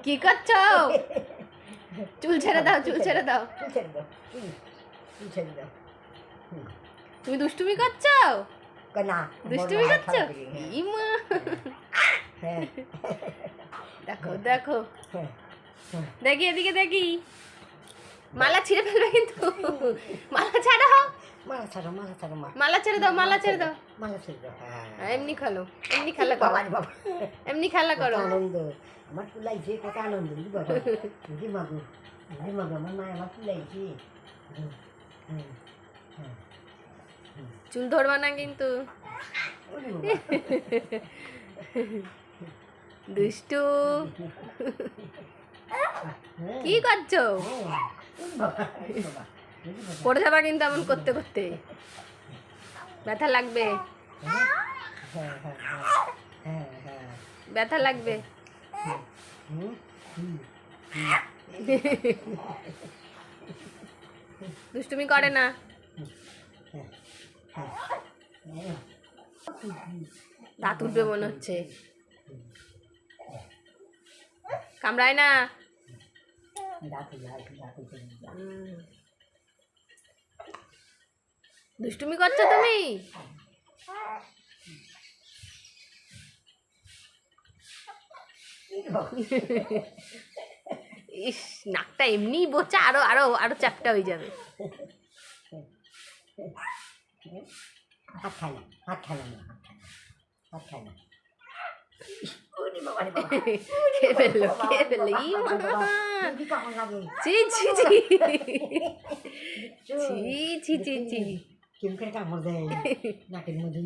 কি করছো? চুল ছেড়ে দাও, চুল ছেড়ে দাও। তুমি দুষ্টুমি করছো? না, দুষ্টুমি করছো? ইমা, দেখো দেখো, দেখি এদিকে দেখি। মালা ছিঁড়ে ফেলবে কিন্তু। মালা ছাড়ো, মালা ছাড়ো, মালা ছাড়ো, মালা ছেড়ে দাও, মালা ছেড়ে দাও। মালা ছেড়ে দাও। এমনি খেলো, এমনি খেলা করো, বাবা, এমনি খেলা করো। আনন্দ আমার ফুলাইছে, কত আনন্দ বাবা। বুঝি মাগো, বুঝি মাগো, আমার মা আমার ফুলাইছে। চুল ধরবা না কিন্তু। দুষ্টু, কি করছো? পড়ে যাবা কিন্তু এমন করতে করতে, ব্যথা লাগবে, ব্যথা লাগবে। দুষ্টুমি করে না। দাঁত উঠবে মনে হচ্ছে। কামড়ায় না। দুষ্টুমি করছো তুমি? ইস, নাকটা এমনি বোচা, আরো আরো আরো চ্যাপটা হয়ে যাবে। হাত খাই না, হাত খাই না, হাত খাই না। খেয়ে ফেললো, খেয়ে ফেললো। ছি ছি ছি, ছি ছি ছি ছি। কেউ করে কামড় দেয় নাকের মধ্যে।